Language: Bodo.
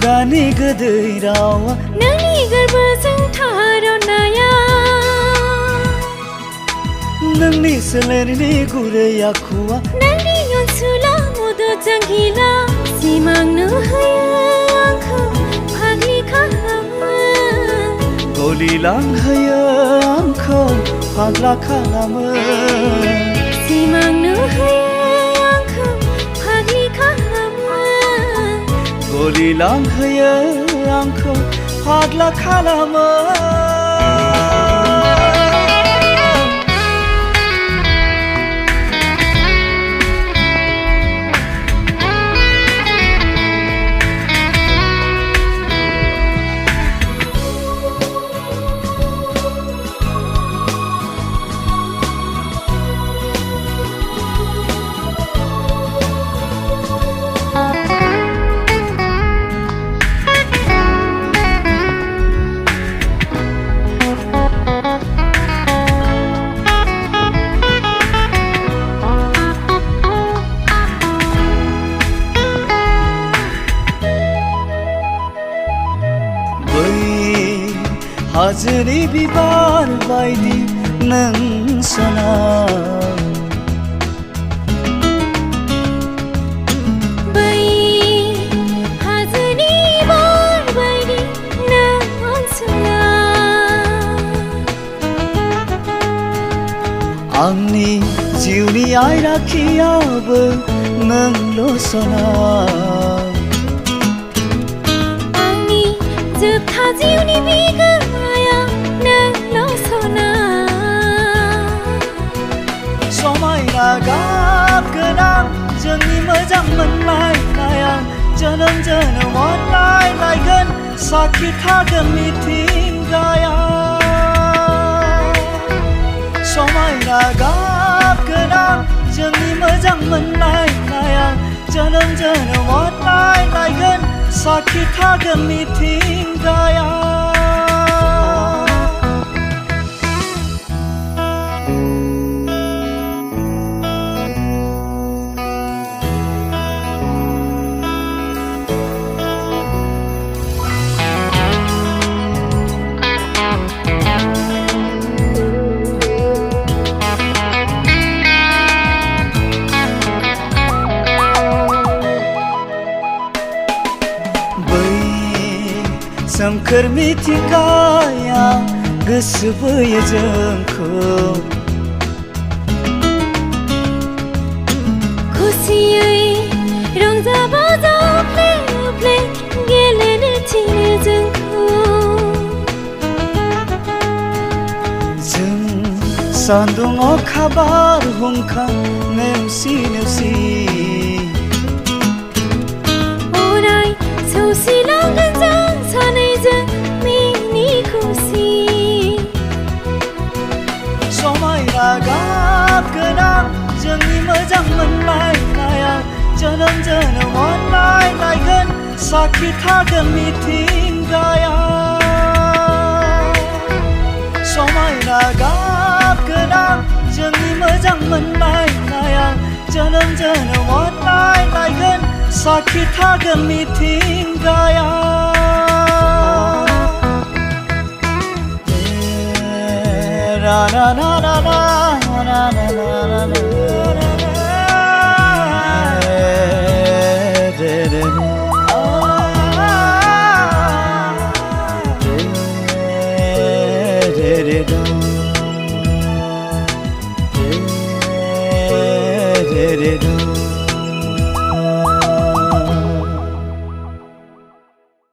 खुगानि गोदै रावा नोंनि गोरबोजों थारनाया नोंनि सोलेरनि गुरै आखुआ नोंनि अनसुला मददजों गिला सिमांनो होयो आंखौ फाग्लि खालामो गलिलांहोयो आंखौ फाग्ला खालामो सिमांनो होयो आंखौ फाग्लि खालामो गलिलांहोयो आंखौ फाग्ला खालामो हाजोनि बिबार बायदि नों सना बै हाजोनि बिबार बायदि नों अनसुला आंनि जिउनि आइराखियाबो नोंल' सना आंनि जोबथा जिउनि बिगोमाया नोंल' सना समायना गाब गोनां जोंनि मोजां मोनलायनाया जोनोम जोनोम अनलायलायगोन साखि थागोन मिथिंगाया समायना गाब गोनां जोंनि मोजां मोनलायनाया जोनोम जोनोम अनलायलायगोन साखि थागोन मिथिंगाया सोमखोर मिथिंगाया गोसो बोयो जोंखौ खुसियै रंजा बाजा फ्ले फ्ले गेलेनो थिनो जोंखौ जों सान्दुं अखा बारहुंखा नेवसि नेवसि अराय सौसिलांगोन जों सानैजों मिनि खुसि समायना गाब गोनां जोंनि मोजां मोनलायनाया जोनोम जोनोम अनलायलायगोन साखि थागोन मिथिंगाया समायना गाब गोनां जोंनि मोजां मोनलायनाया जोनोम जोनोम अनलायलायगोन साखि थागोन मिथिंगाया na na na na na na na na na na